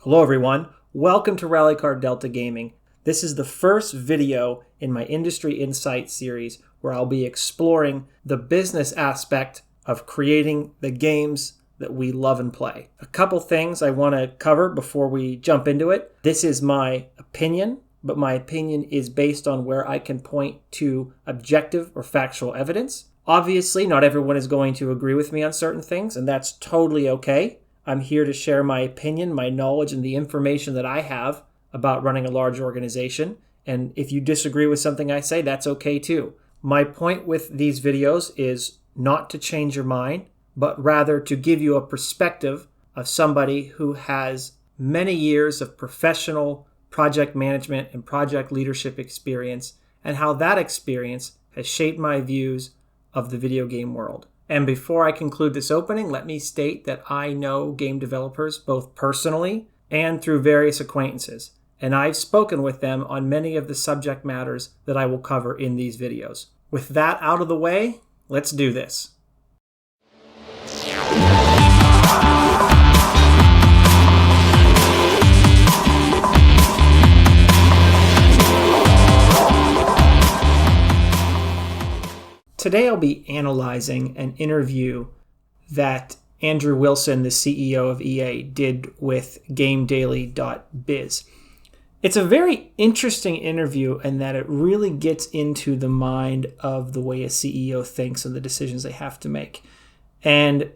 Hello everyone, welcome to RallyCarDelta Gaming. This is the first video in my Industry Insight series where I'll be exploring the business aspect of creating the games that we love and play. A couple things I want to cover before we jump into it. This is my opinion, but my opinion is based on where I can point to objective or factual evidence. Obviously, not everyone is going to agree with me on certain things, and that's totally okay. I'm here to share my opinion, my knowledge, and the information that I have about running a large organization. And if you disagree with something I say, that's okay too. My point with these videos is not to change your mind, but rather to give you a perspective of somebody who has many years of professional project management and project leadership experience, and how that experience has shaped my views of the video game world. And before I conclude this opening, let me state that I know game developers both personally and through various acquaintances, and I've spoken with them on many of the subject matters that I will cover in these videos. With that out of the way, let's do this. Today I'll be analyzing an interview that Andrew Wilson, the CEO of EA, did with GameDaily.biz. It's a very interesting interview in that it really gets into the mind of the way a CEO thinks and the decisions they have to make. And a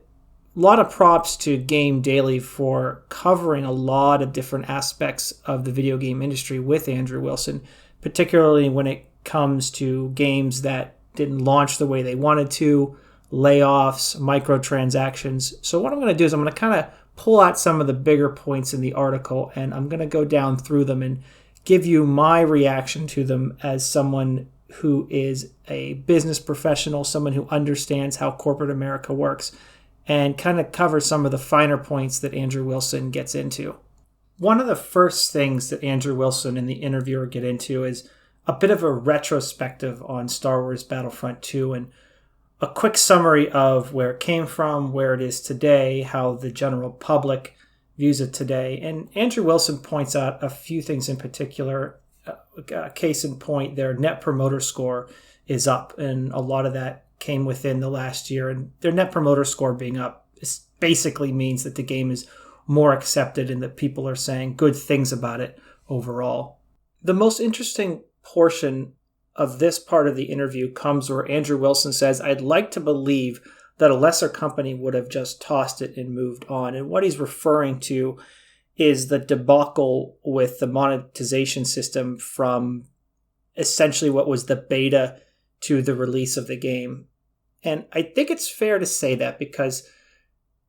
lot of props to Game Daily for covering a lot of different aspects of the video game industry with Andrew Wilson, particularly when it comes to games that didn't launch the way they wanted to, layoffs, microtransactions. So what I'm going to do is I'm going to kind of pull out some of the bigger points in the article, and I'm going to go down through them and give you my reaction to them as someone who is a business professional, someone who understands how corporate America works, and kind of cover some of the finer points that Andrew Wilson gets into. One of the first things that Andrew Wilson and the interviewer get into is a bit of a retrospective on Star Wars Battlefront 2 and a quick summary of where it came from, where it is today, how the general public views it today. And Andrew Wilson points out a few things in particular. Case in point, their Net Promoter Score is up, and a lot of that came within the last year. And their Net Promoter Score being up basically means that the game is more accepted and that people are saying good things about it overall. The most interesting portion of this part of the interview comes where Andrew Wilson says, "I'd like to believe that a lesser company would have just tossed it and moved on." And what he's referring to is the debacle with the monetization system from essentially what was the beta to the release of the game. And I think it's fair to say that because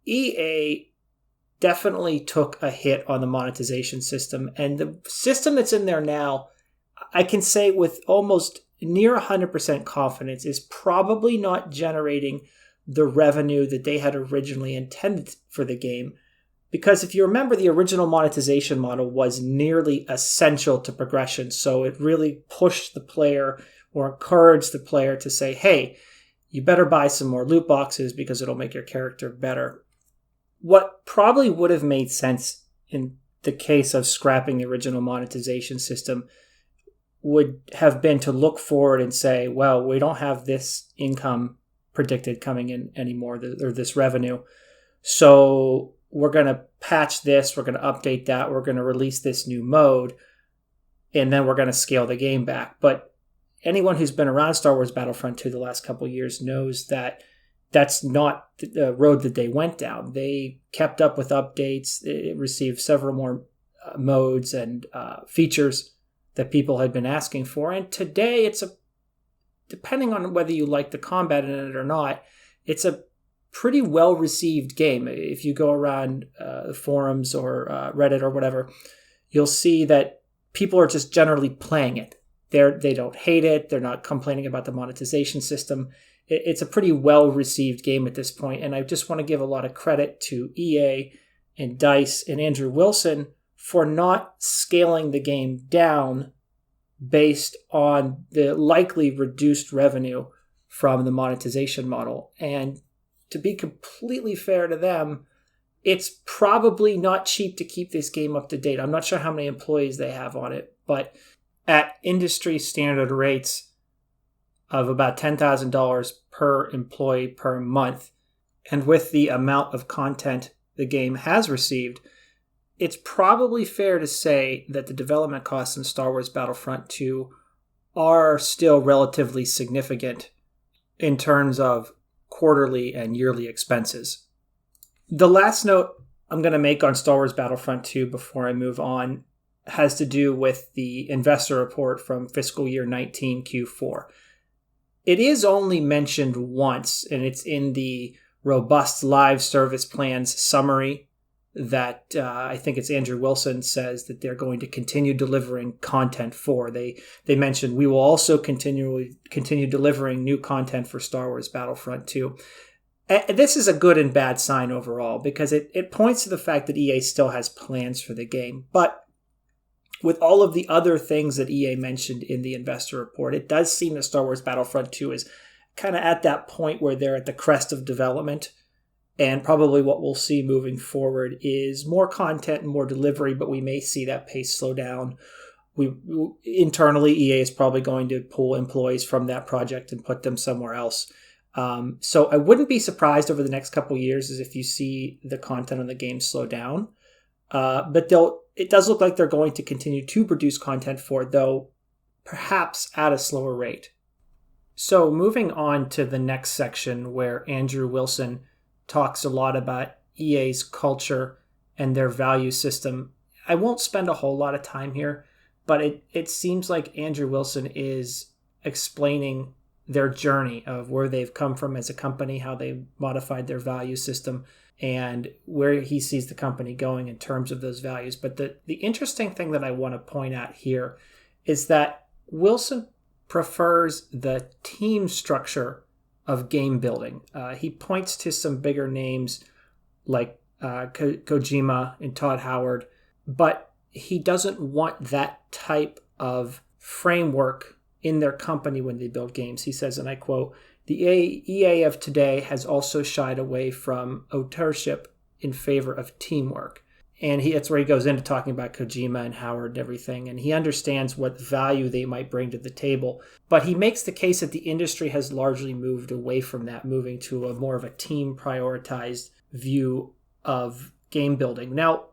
EA definitely took a hit on the monetization system, and the system that's in there now, I can say with almost near 100% confidence, is probably not generating the revenue that they had originally intended for the game. Because if you remember, the original monetization model was nearly essential to progression. So it really pushed the player or encouraged the player to say, hey, you better buy some more loot boxes because it'll make your character better. What probably would have made sense in the case of scrapping the original monetization system would have been to look forward and say, well, we don't have this income predicted coming in anymore, or this revenue. So we're going to patch this, we're going to update that, we're going to release this new mode, and then we're going to scale the game back. But anyone who's been around Star Wars Battlefront 2 the last couple of years knows that that's not the road that they went down. They kept up with updates. It received several more modes and features that people had been asking for. And today depending on whether you like the combat in it or not, it's a pretty well-received game. If you go around the forums or Reddit or whatever, you'll see that people are just generally playing it. They don't hate it. They're not complaining about the monetization system. It's a pretty well-received game at this point. And I just want to give a lot of credit to EA and DICE and Andrew Wilson for not scaling the game down based on the likely reduced revenue from the monetization model. And to be completely fair to them, it's probably not cheap to keep this game up to date. I'm not sure how many employees they have on it, but at industry standard rates of about $10,000 per employee per month, and with the amount of content the game has received, it's probably fair to say that the development costs in Star Wars Battlefront 2 are still relatively significant in terms of quarterly and yearly expenses. The last note I'm going to make on Star Wars Battlefront 2 before I move on has to do with the investor report from fiscal year 19 Q4. It is only mentioned once, and it's in the robust live service plans summary that I think it's Andrew Wilson says that they're going to continue delivering content for. They mentioned we will also continue delivering new content for Star Wars Battlefront 2. This is a good and bad sign overall because it points to the fact that EA still has plans for the game. But with all of the other things that EA mentioned in the investor report, it does seem that Star Wars Battlefront 2 is kind of at that point where they're at the crest of development. And probably what we'll see moving forward is more content and more delivery, but we may see that pace slow down. Internally, EA is probably going to pull employees from that project and put them somewhere else. So I wouldn't be surprised over the next couple of years as if you see the content on the game slow down. But it does look like they're going to continue to produce content for it, though perhaps at a slower rate. So moving on to the next section where Andrew Wilson talks a lot about EA's culture and their value system. I won't spend a whole lot of time here, but it seems like Andrew Wilson is explaining their journey of where they've come from as a company, how they modified their value system, and where he sees the company going in terms of those values. But the interesting thing that I want to point out here is that Wilson prefers the team structure of game building. He points to some bigger names like Kojima and Todd Howard, but he doesn't want that type of framework in their company when they build games. He says, and I quote, "The EA of today has also shied away from authorship in favor of teamwork." And that's where he goes into talking about Kojima and Howard and everything. And he understands what value they might bring to the table. But he makes the case that the industry has largely moved away from that, moving to a more of a team prioritized view of game building. Now,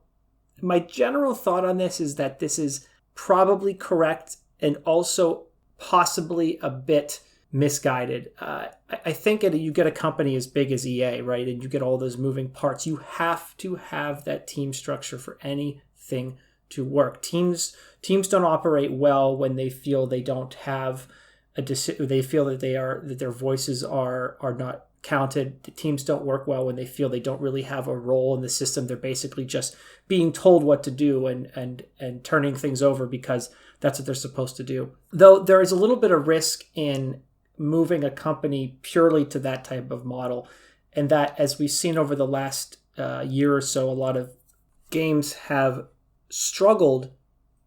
my general thought on this is that this is probably correct and also possibly a bit misguided. I think you get a company as big as EA, right? And you get all those moving parts. You have to have that team structure for anything to work. Teams don't operate well when they feel they don't have they feel that that their voices are not counted. The teams don't work well when they feel they don't really have a role in the system. They're basically just being told what to do and turning things over because that's what they're supposed to do. Though there is a little bit of risk in moving a company purely to that type of model. And that, as we've seen over the last year or so, a lot of games have struggled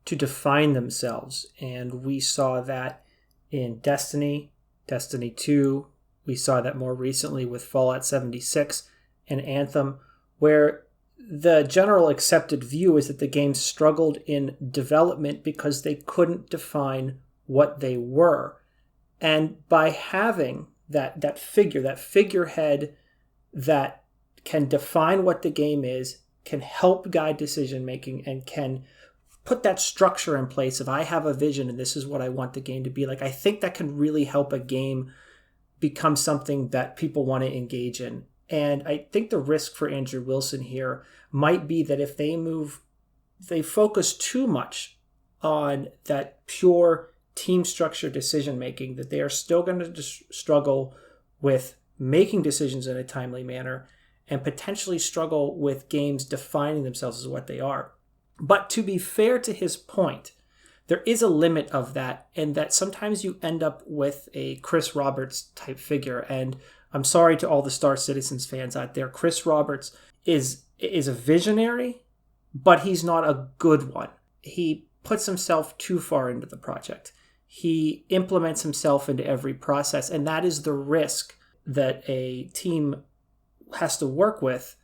to define themselves. And we saw that in Destiny 2. We saw that more recently with Fallout 76 and Anthem, where the general accepted view is that the games struggled in development because they couldn't define what they were. And by having that figurehead that can define what the game is, can help guide decision making, and can put that structure in place of I have a vision and this is what I want the game to be like, I think that can really help a game become something that people want to engage in. And I think the risk for Andrew Wilson here might be that if they focus too much on that pure team structure decision making, that they are still going to struggle with making decisions in a timely manner and potentially struggle with games defining themselves as what they are. But to be fair to his point, there is a limit of that, and that sometimes you end up with a Chris Roberts type figure. And I'm sorry to all the Star Citizens fans out there. Chris Roberts is a visionary, but he's not a good one. He puts himself too far into the project. He implements himself into every process, and that is the risk that a team has to work with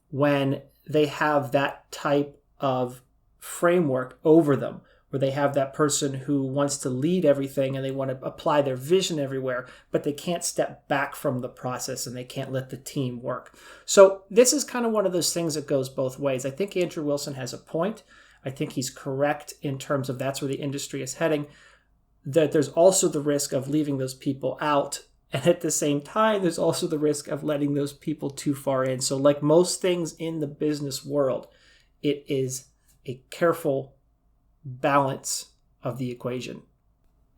when they have that type of framework over them, where they have that person who wants to lead everything and they want to apply their vision everywhere, but they can't step back from the process and they can't let the team work. So this is kind of one of those things that goes both ways. I think Andrew Wilson has a point. I think he's correct in terms of that's where the industry is heading, that there's also the risk of leaving those people out. And at the same time, there's also the risk of letting those people too far in. So like most things in the business world, it is a careful balance of the equation.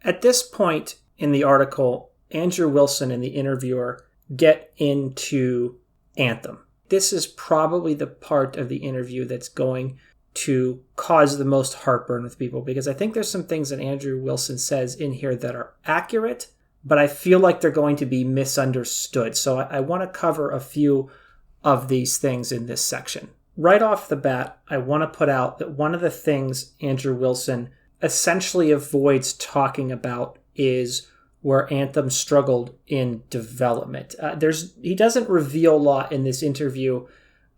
At this point in the article, Andrew Wilson and the interviewer get into Anthem. This is probably the part of the interview that's going to cause the most heartburn with people, because I think there's some things that Andrew Wilson says in here that are accurate, but I feel like they're going to be misunderstood. So I want to cover a few of these things in this section. Right off the bat, I want to put out that one of the things Andrew Wilson essentially avoids talking about is where Anthem struggled in development. He doesn't reveal a lot in this interview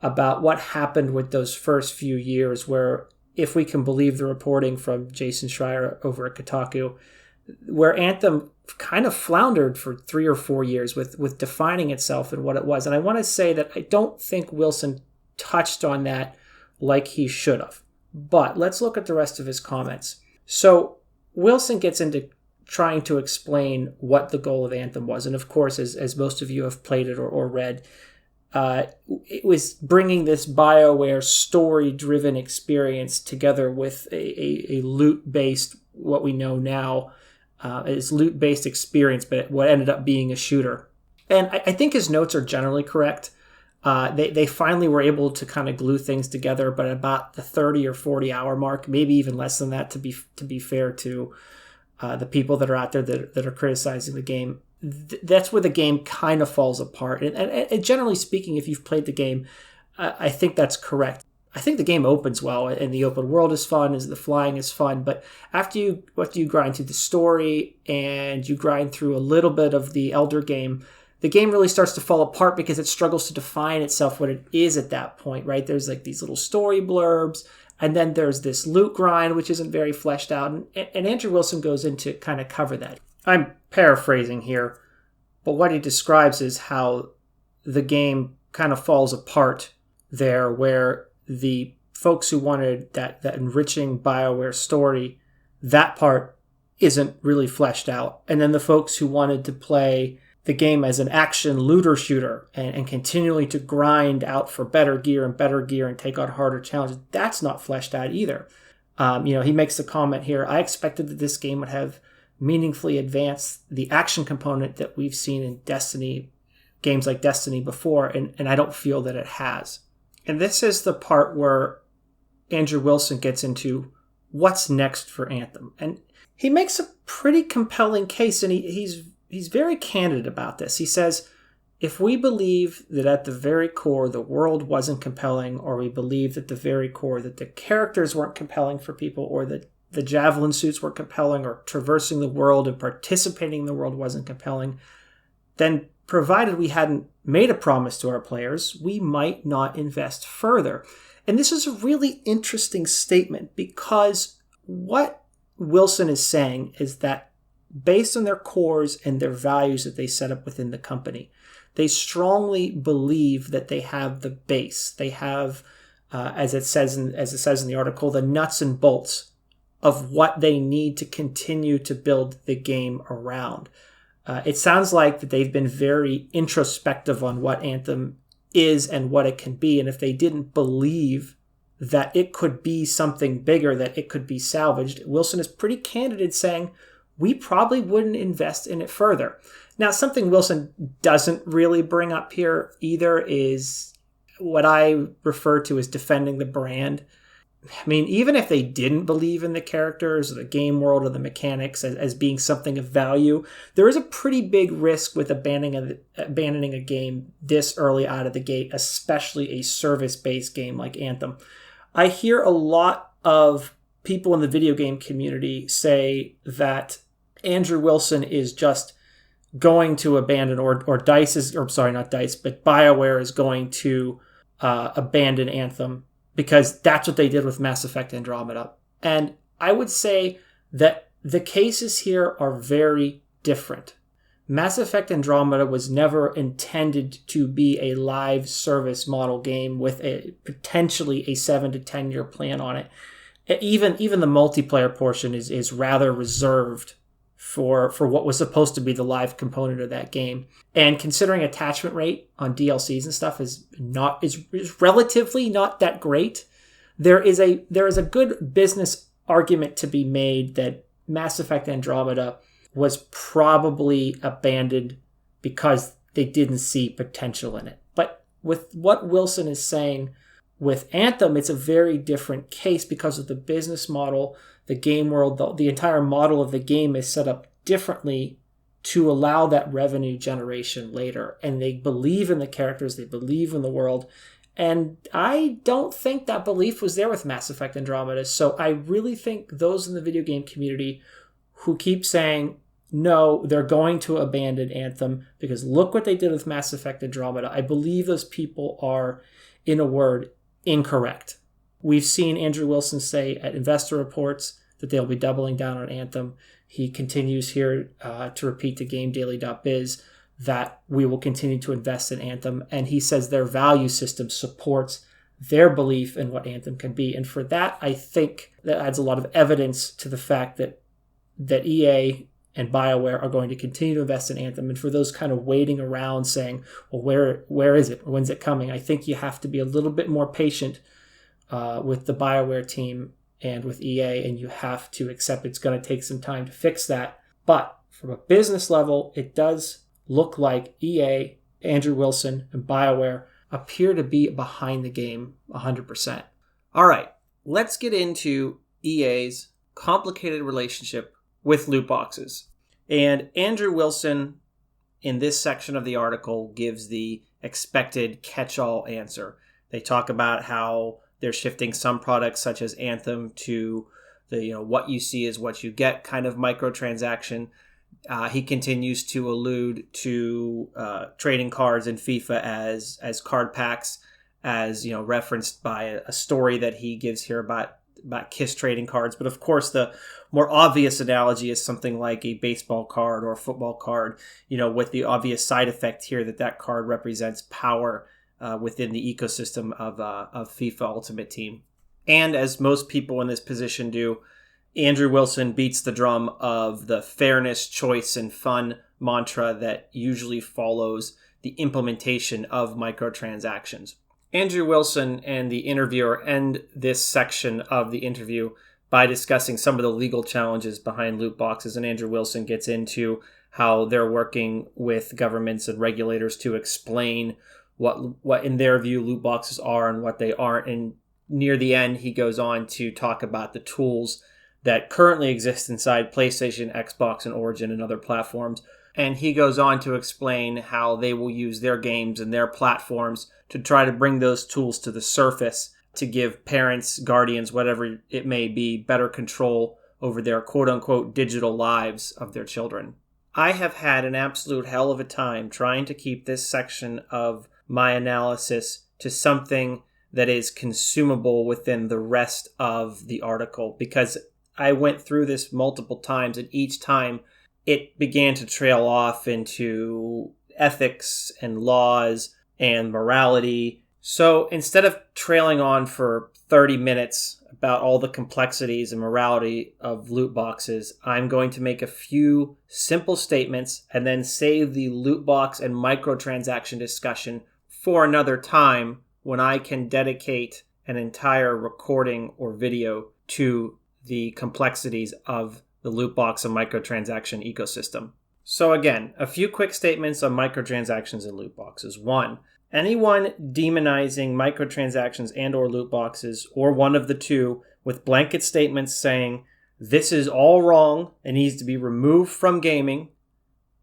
about what happened with those first few years, where, if we can believe the reporting from Jason Schreier over at Kotaku, where Anthem kind of floundered for 3 or 4 years with defining itself and what it was. And I want to say that I don't think Wilson touched on that like he should have. But let's look at the rest of his comments. So Wilson gets into trying to explain what the goal of Anthem was. And of course, as most of you have played it or read, it was bringing this BioWare story-driven experience together with a loot-based, what we know now is loot-based experience, but what ended up being a shooter. And I think his notes are generally correct. They finally were able to kind of glue things together, but about the 30 or 40 hour mark, maybe even less than that, to be fair to the people that are out there that are criticizing the game, that's where the game kind of falls apart. And generally speaking, if you've played the game, I think that's correct. I think the game opens well, and the open world is fun, the flying is fun, but after you grind through the story and you grind through a little bit of the Elder game, the game really starts to fall apart because it struggles to define itself what it is at that point, right? There's like these little story blurbs, and then there's this loot grind, which isn't very fleshed out, and Andrew Wilson goes in to kind of cover that. I'm paraphrasing here, but what he describes is how the game kind of falls apart there, where the folks who wanted that enriching BioWare story, that part isn't really fleshed out. And then the folks who wanted to play the game as an action looter shooter and continually to grind out for better gear and take on harder challenges, that's not fleshed out either. He makes the comment here, I expected that this game would have meaningfully advanced the action component that we've seen in games like Destiny before, and I don't feel that it has. And this is the part where Andrew Wilson gets into what's next for Anthem. And he makes a pretty compelling case, and he's very candid about this. He says, if we believe that at the very core the world wasn't compelling, or we believe at the very core that the characters weren't compelling for people, or that the javelin suits weren't compelling, or traversing the world and participating in the world wasn't compelling, then provided we hadn't made a promise to our players, we might not invest further. And this is a really interesting statement, because what Wilson is saying is that based on their cores and their values that they set up within the company, they strongly believe that they have the base. They have, as it says in the article, the nuts and bolts of what they need to continue to build the game around. It sounds like that they've been very introspective on what Anthem is and what it can be. And if they didn't believe that it could be something bigger, that it could be salvaged, Wilson is pretty candid in saying, we probably wouldn't invest in it further. Now, something Wilson doesn't really bring up here either is what I refer to as defending the brand. I mean, even if they didn't believe in the characters or the game world or the mechanics as being something of value, there is a pretty big risk with abandoning a game this early out of the gate, especially a service-based game like Anthem. I hear a lot of people in the video game community say that Andrew Wilson is just going to abandon, or BioWare is going to abandon Anthem, because that's what they did with Mass Effect Andromeda. And I would say that the cases here are very different. Mass Effect Andromeda was never intended to be a live service model game with potentially a 7 to 10 year plan on it. Even the multiplayer portion is rather reserved for what was supposed to be the live component of that game. And considering attachment rate on DLCs and stuff is relatively not that great, there is a good business argument to be made that Mass Effect Andromeda was probably abandoned because they didn't see potential in it. But with what Wilson is saying with Anthem, it's a very different case because of the business model, the game world, the entire model of the game is set up differently to allow that revenue generation later. And they believe in the characters, they believe in the world. And I don't think that belief was there with Mass Effect Andromeda. So I really think those in the video game community who keep saying, no, they're going to abandon Anthem because look what they did with Mass Effect Andromeda, I believe those people are, in a word, incorrect. We've seen Andrew Wilson say at investor reports that they'll be doubling down on Anthem. He continues here to repeat to GameDaily.biz that we will continue to invest in Anthem. And he says their value system supports their belief in what Anthem can be. And for that, I think that adds a lot of evidence to the fact that EA and BioWare are going to continue to invest in Anthem. And for those kind of waiting around saying, well, where is it? When's it coming? I think you have to be a little bit more patient with the BioWare team and with EA, and you have to accept it's going to take some time to fix that. But from a business level, it does look like EA, Andrew Wilson, and BioWare appear to be behind the game 100%. All right, let's get into EA's complicated relationship with loot boxes. And Andrew Wilson, in this section of the article, gives the expected catch-all answer. They talk about how they're shifting some products such as Anthem to the what you see is what you get kind of microtransaction. He continues to allude to trading cards in FIFA as card packs, as referenced by a story that he gives here about KISS trading cards. But of course, the more obvious analogy is something like a baseball card or a football card, with the obvious side effect here that card represents power within the ecosystem of FIFA Ultimate Team. And as most people in this position do, Andrew Wilson beats the drum of the fairness, choice, and fun mantra that usually follows the implementation of microtransactions. Andrew Wilson and the interviewer end this section of the interview by discussing some of the legal challenges behind loot boxes, and Andrew Wilson gets into how they're working with governments and regulators to explain what in their view loot boxes are and what they aren't. And near the end, he goes on to talk about the tools that currently exist inside PlayStation, Xbox, and Origin and other platforms. And he goes on to explain how they will use their games and their platforms to try to bring those tools to the surface to give parents, guardians, whatever it may be, better control over their quote-unquote digital lives of their children. I have had an absolute hell of a time trying to keep this section of my analysis to something that is consumable within the rest of the article, because I went through this multiple times, and each time it began to trail off into ethics and laws and morality. So instead of trailing on for 30 minutes about all the complexities and morality of loot boxes, I'm going to make a few simple statements and then save the loot box and microtransaction discussion for another time when I can dedicate an entire recording or video to the complexities of the loot box and microtransaction ecosystem. So again, a few quick statements on microtransactions and loot boxes. 1, anyone demonizing microtransactions and or loot boxes, or one of the two, with blanket statements saying this is all wrong and needs to be removed from gaming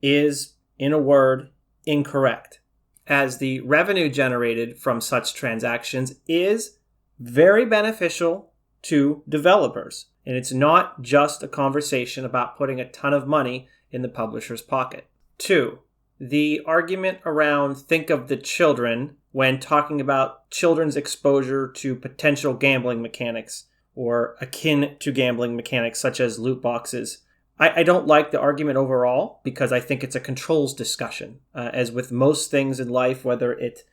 is, in a word, incorrect, as the revenue generated from such transactions is very beneficial to developers. And it's not just a conversation about putting a ton of money in the publisher's pocket. 2, the argument around think of the children when talking about children's exposure to potential gambling mechanics or akin to gambling mechanics such as loot boxes. I don't like the argument overall because I think it's a controls discussion. As with most things in life, whether it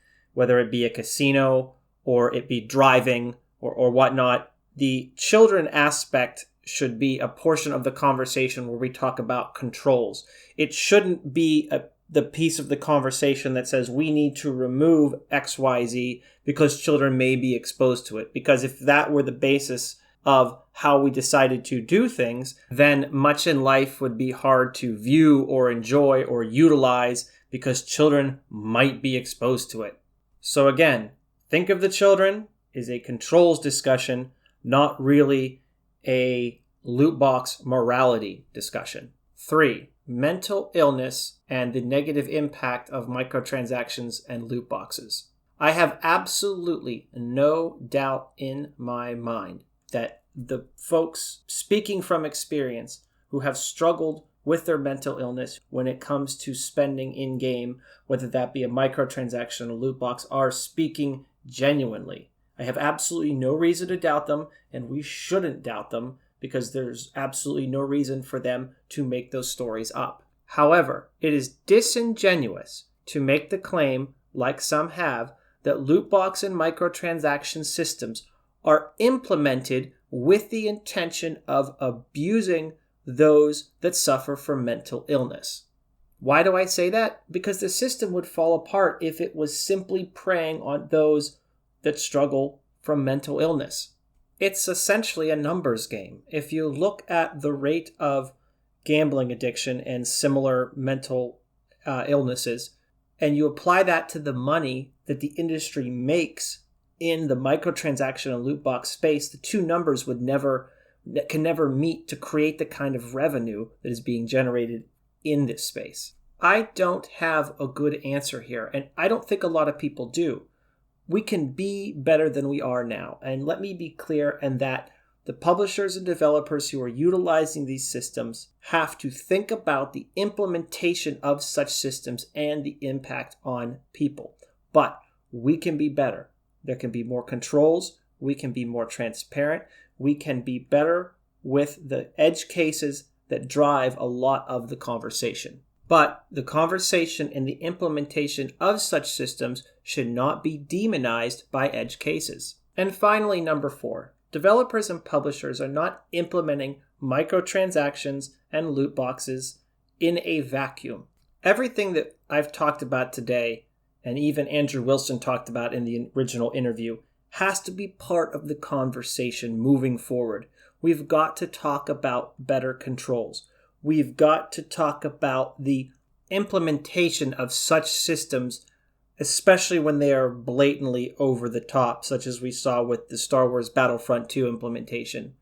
be a casino or it be driving or whatnot, the children aspect should be a portion of the conversation where we talk about controls. It shouldn't be the piece of the conversation that says we need to remove XYZ because children may be exposed to it. Because if that were the basis of how we decided to do things, then much in life would be hard to view or enjoy or utilize because children might be exposed to it. So again, think of the children as a controls discussion, not really a loot box morality discussion. 3, mental illness and the negative impact of microtransactions and loot boxes. I have absolutely no doubt in my mind that the folks speaking from experience who have struggled with their mental illness when it comes to spending in-game, whether that be a microtransaction or loot box, are speaking genuinely. I have absolutely no reason to doubt them, and we shouldn't doubt them because there's absolutely no reason for them to make those stories up. However, it is disingenuous to make the claim, like some have, that loot box and microtransaction systems are implemented with the intention of abusing those that suffer from mental illness. Why do I say that? Because the system would fall apart if it was simply preying on those that struggle from mental illness. It's essentially a numbers game. If you look at the rate of gambling addiction and similar mental illnesses, and you apply that to the money that the industry makes in the microtransaction and loot box space, the two numbers can never meet to create the kind of revenue that is being generated in this space. I don't have a good answer here, and I don't think a lot of people do. We can be better than we are now. And let me be clear in that the publishers and developers who are utilizing these systems have to think about the implementation of such systems and the impact on people. But we can be better. There can be more controls. We can be more transparent. We can be better with the edge cases that drive a lot of the conversation. But the conversation and the implementation of such systems should not be demonized by edge cases. And finally, number 4, developers and publishers are not implementing microtransactions and loot boxes in a vacuum. Everything that I've talked about today, and even Andrew Wilson talked about in the original interview, has to be part of the conversation moving forward. We've got to talk about better controls. We've got to talk about the implementation of such systems, especially when they are blatantly over the top, such as we saw with the Star Wars Battlefront 2 implementation.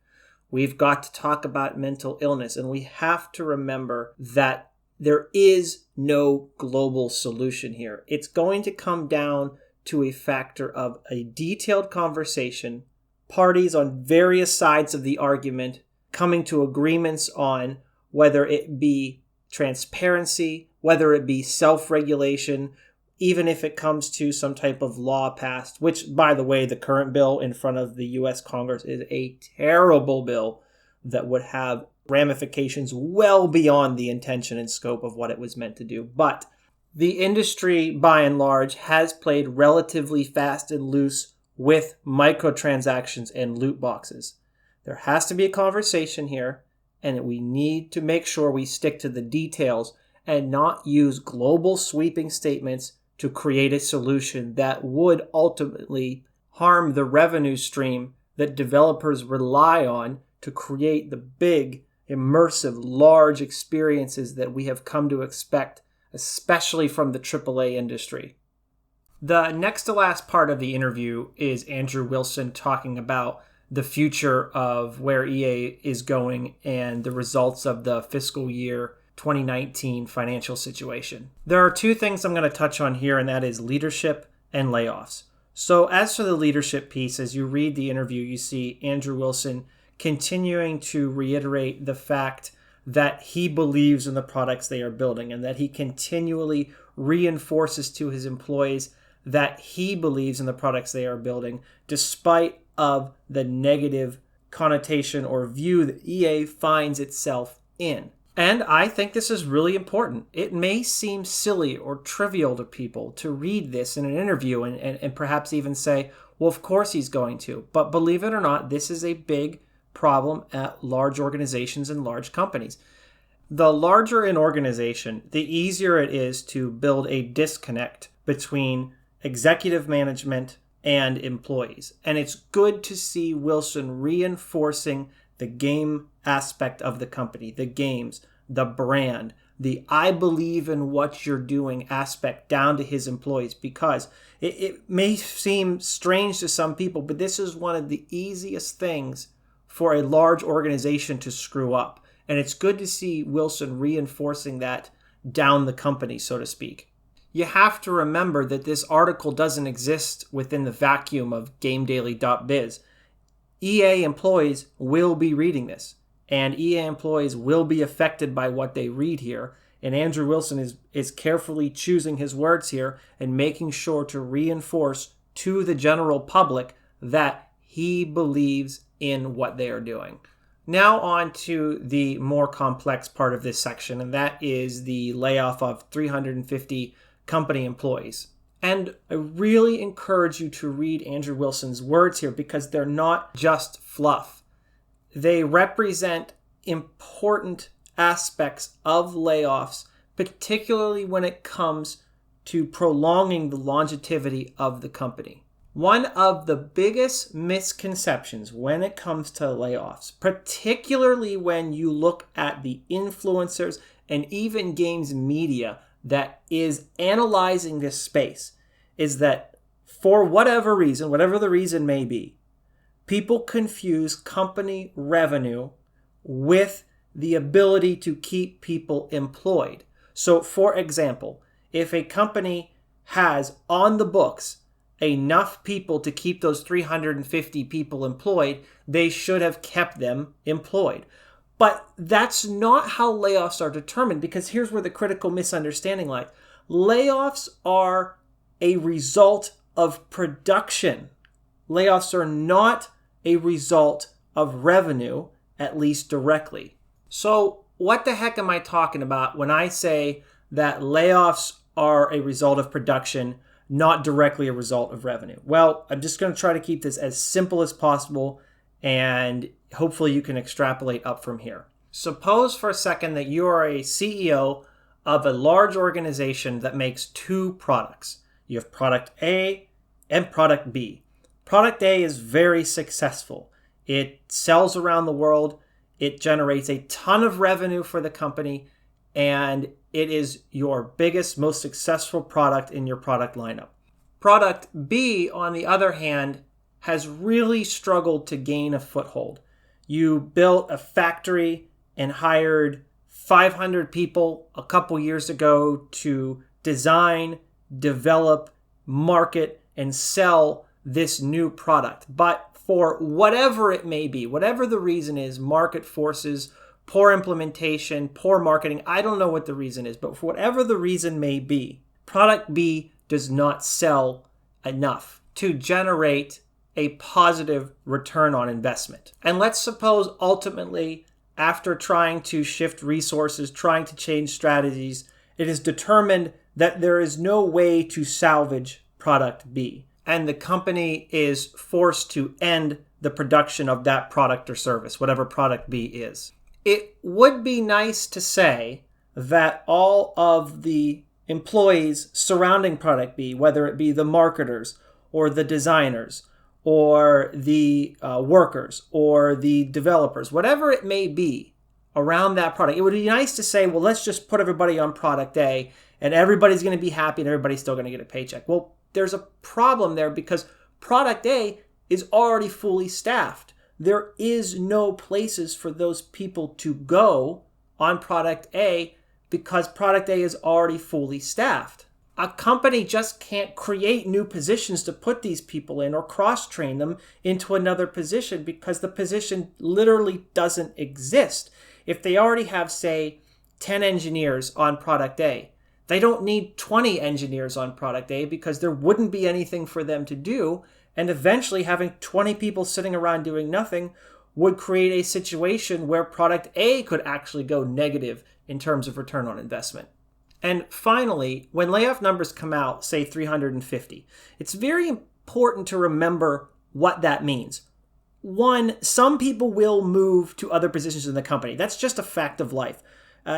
We've got to talk about mental illness, and we have to remember that there is no global solution here. It's going to come down to a factor of a detailed conversation, parties on various sides of the argument coming to agreements on whether it be transparency, whether it be self-regulation, even if it comes to some type of law passed, which, by the way, the current bill in front of the U.S. Congress is a terrible bill that would have ramifications well beyond the intention and scope of what it was meant to do. But the industry, by and large, has played relatively fast and loose with microtransactions and loot boxes. There has to be a conversation here, and we need to make sure we stick to the details and not use global sweeping statements to create a solution that would ultimately harm the revenue stream that developers rely on to create the big, immersive, large experiences that we have come to expect, especially from the AAA industry. The next to last part of the interview is Andrew Wilson talking about the future of where EA is going and the results of the fiscal year 2019 financial situation. There are two things I'm going to touch on here, and that is leadership and layoffs. So as for the leadership piece, as you read the interview, you see Andrew Wilson continuing to reiterate the fact that he believes in the products they are building and that he continually reinforces to his employees that he believes in the products they are building, despite of the negative connotation or view that EA finds itself in. And I think this is really important. It may seem silly or trivial to people to read this in an interview and perhaps even say, well, of course he's going to. But believe it or not, this is a big problem at large organizations and large companies. The larger an organization, the easier it is to build a disconnect between executive management and employees. And it's good to see Wilson reinforcing the game aspect of the company, the games, the brand, the I believe in what you're doing aspect down to his employees, because it may seem strange to some people, but this is one of the easiest things for a large organization to screw up. And it's good to see Wilson reinforcing that down the company, so to speak. You have to remember that this article doesn't exist within the vacuum of GameDaily.biz. EA employees will be reading this, and EA employees will be affected by what they read here. And Andrew Wilson is carefully choosing his words here and making sure to reinforce to the general public that he believes in what they are doing. Now on to the more complex part of this section, and that is the layoff of 350 company employees. And I really encourage you to read Andrew Wilson's words here, because they're not just fluff. They represent important aspects of layoffs, particularly when it comes to prolonging the longevity of the company. One of the biggest misconceptions when it comes to layoffs, particularly when you look at the influencers and even games media that is analyzing this space, is that for whatever reason, whatever the reason may be, people confuse company revenue with the ability to keep people employed. So, for example, if a company has on the books enough people to keep those 350 people employed, they should have kept them employed. But that's not how layoffs are determined, because here's where the critical misunderstanding lies. Layoffs are a result of production. Layoffs are not a result of revenue, at least directly. So what the heck am I talking about when I say that layoffs are a result of production, not directly a result of revenue? Well, I'm just going to try to keep this as simple as possible, and hopefully you can extrapolate up from here. Suppose for a second that you are a CEO of a large organization that makes two products. You have product A and product B. Product A is very successful. It sells around the world. It generates a ton of revenue for the company, and it is your biggest, most successful product in your product lineup. Product B, on the other hand, has really struggled to gain a foothold. You built a factory and hired 500 people a couple years ago to design, develop, market, and sell this new product. But for whatever it may be, whatever the reason is, market forces, poor implementation, poor marketing, I don't know what the reason is, but for whatever the reason may be, product B does not sell enough to generate a positive return on investment. And let's suppose ultimately, after trying to shift resources, trying to change strategies, it is determined that there is no way to salvage product B, and the company is forced to end the production of that product or service, whatever product B is. It would be nice to say that all of the employees surrounding product B, whether it be the marketers or the designers or the workers or the developers, whatever it may be around that product, it would be nice to say, well, let's just put everybody on product A and everybody's going to be happy and everybody's still going to get a paycheck. Well, there's a problem there because product A is already fully staffed. There is no places for those people to go on product A because product A is already fully staffed. A company just can't create new positions to put these people in or cross-train them into another position because the position literally doesn't exist. If they already have, say, 10 engineers on product A, They don't need 20 engineers on product A because there wouldn't be anything for them to do. And eventually having 20 people sitting around doing nothing would create a situation where product A could actually go negative in terms of return on investment. And finally, when layoff numbers come out, say 350, it's very important to remember what that means. One, some people will move to other positions in the company. That's just a fact of life.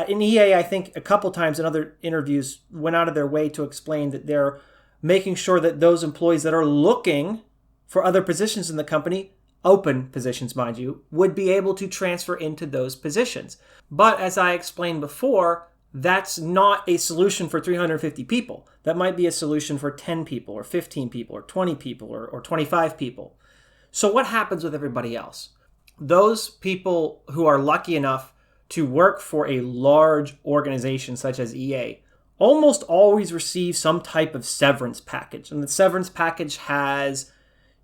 In EA, I think a couple times in other interviews went out of their way to explain that they're making sure that those employees that are looking for other positions in the company, open positions, mind you, would be able to transfer into those positions. But as I explained before, that's not a solution for 350 people. That might be a solution for 10 people or 15 people or 20 people or 25 people. So what happens with everybody else? Those people who are lucky enough to work for a large organization such as EA almost always receive some type of severance package. And the severance package has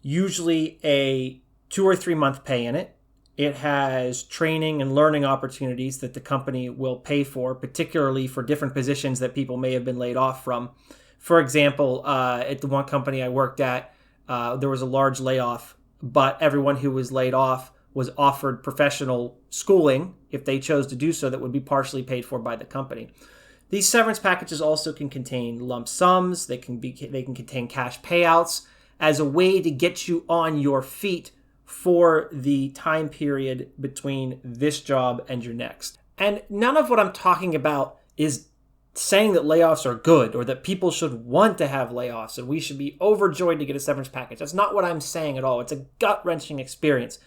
usually a 2 or 3 month pay in it. It has training and learning opportunities that the company will pay for, particularly for different positions that people may have been laid off from. For example, at the one company I worked at, there was a large layoff, but everyone who was laid off was offered professional schooling if they chose to do so that would be partially paid for by the company. These severance packages also can contain lump sums. They can contain cash payouts as a way to get you on your feet for the time period between this job and your next. And none of what I'm talking about is saying that layoffs are good or that people should want to have layoffs and we should be overjoyed to get a severance package. That's not what I'm saying at all. It's a gut-wrenching experience.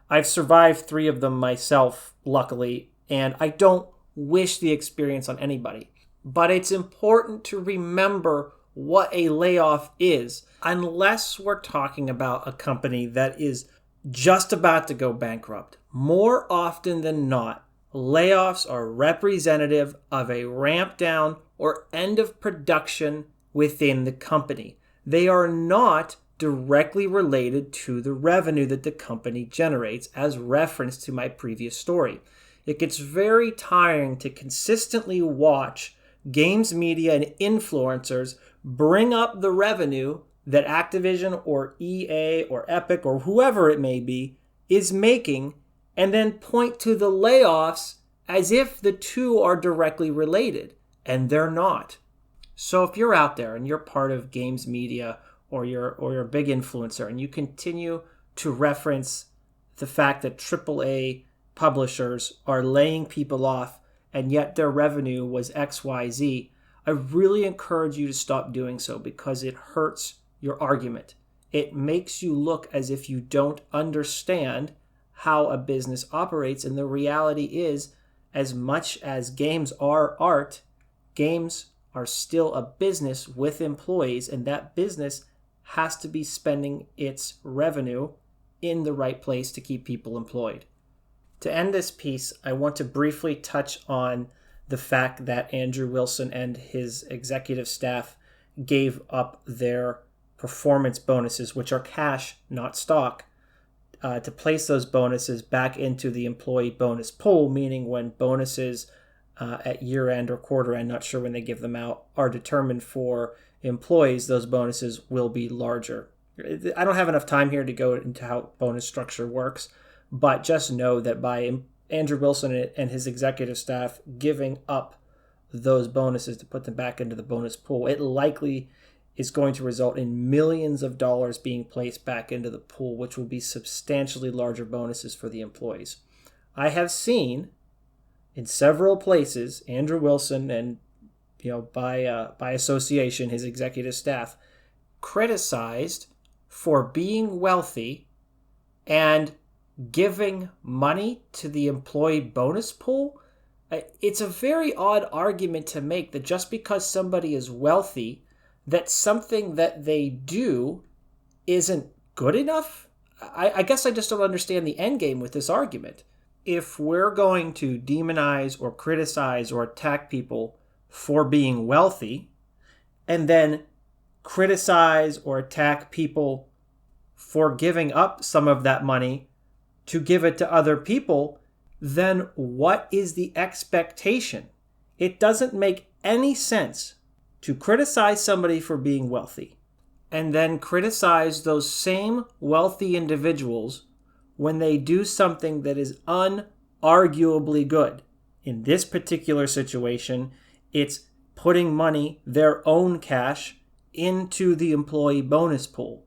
I've survived 3 of them myself, luckily, and I don't wish the experience on anybody. But it's important to remember what a layoff is, unless we're talking about a company that is just about to go bankrupt. More often than not, layoffs are representative of a ramp down or end of production within the company. They are not directly related to the revenue that the company generates, as referenced to my previous story. It gets very tiring to consistently watch games media and influencers bring up the revenue that Activision or EA or Epic or whoever it may be is making and then point to the layoffs as if the two are directly related, and they're not. So if you're out there and you're part of games media or you're a big influencer and you continue to reference the fact that AAA publishers are laying people off and yet their revenue was XYZ, I really encourage you to stop doing so because it hurts your argument. It makes you look as if you don't understand how a business operates, and the reality is, as much as games are art, games are still a business with employees, and that business has to be spending its revenue in the right place to keep people employed. To end this piece, I want to briefly touch on the fact that Andrew Wilson and his executive staff gave up their performance bonuses, which are cash, not stock, to place those bonuses back into the employee bonus pool, meaning when bonuses at year end or quarter end, not sure when they give them out, are determined for employees, those bonuses will be larger. I don't have enough time here to go into how bonus structure works, but just know that by Andrew Wilson and his executive staff giving up those bonuses to put them back into the bonus pool, it likely is going to result in millions of dollars being placed back into the pool, which will be substantially larger bonuses for the employees. I have seen in several places Andrew Wilson and by association his executive staff criticized for being wealthy and giving money to the employee bonus pool. It's a very odd argument to make that just because somebody is wealthy, that something that they do isn't good enough. I guess I just don't understand the end game with this argument. If we're going to demonize or criticize or attack people for being wealthy, and then criticize or attack people for giving up some of that money to give it to other people, then what is the expectation? It doesn't make any sense to criticize somebody for being wealthy and then criticize those same wealthy individuals when they do something that is unarguably good? In this particular situation, it's putting money, their own cash, into the employee bonus pool.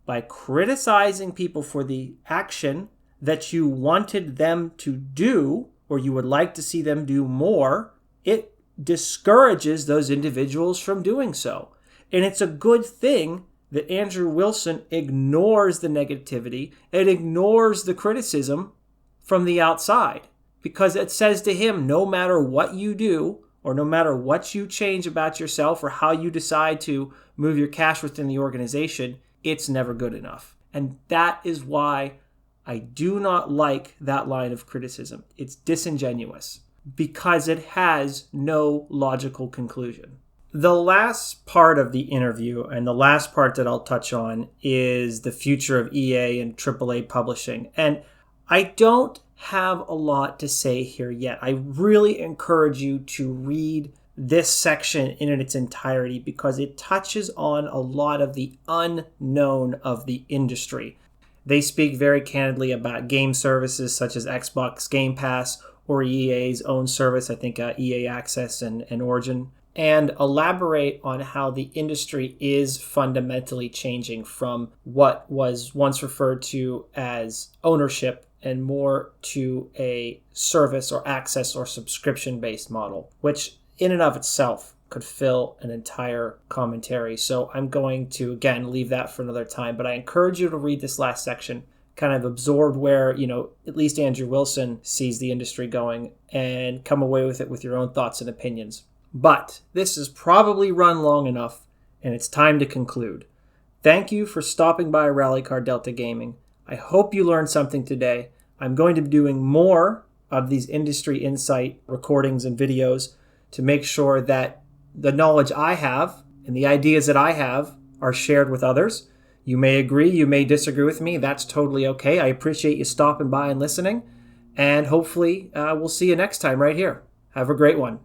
By criticizing people for the action that you wanted them to do, or you would like to see them do more, it discourages those individuals from doing so. And it's a good thing that Andrew Wilson ignores the negativity and ignores the criticism from the outside, because it says to him, no matter what you do, or no matter what you change about yourself or how you decide to move your cash within the organization, it's never good enough. And that is why I do not like that line of criticism. It's disingenuous because it has no logical conclusion. The last part of the interview, and the last part that I'll touch on, is the future of EA and AAA publishing. And I don't have a lot to say here yet. I really encourage you to read this section in its entirety because it touches on a lot of the unknown of the industry. They speak very candidly about game services such as Xbox Game Pass or EA's own service, I think EA Access and Origin, and elaborate on how the industry is fundamentally changing from what was once referred to as ownership and more to a service or access or subscription-based model, which in and of itself could fill an entire commentary. So I'm going to, again, leave that for another time, but I encourage you to read this last section, kind of absorb where, at least Andrew Wilson sees the industry going, and come away with it with your own thoughts and opinions. But this has probably run long enough, and it's time to conclude. Thank you for stopping by RallyCarDelta Gaming. I hope you learned something today. I'm going to be doing more of these industry insight recordings and videos to make sure that the knowledge I have and the ideas that I have are shared with others. You may agree, you may disagree with me. That's totally okay. I appreciate you stopping by and listening. And hopefully we'll see you next time right here. Have a great one.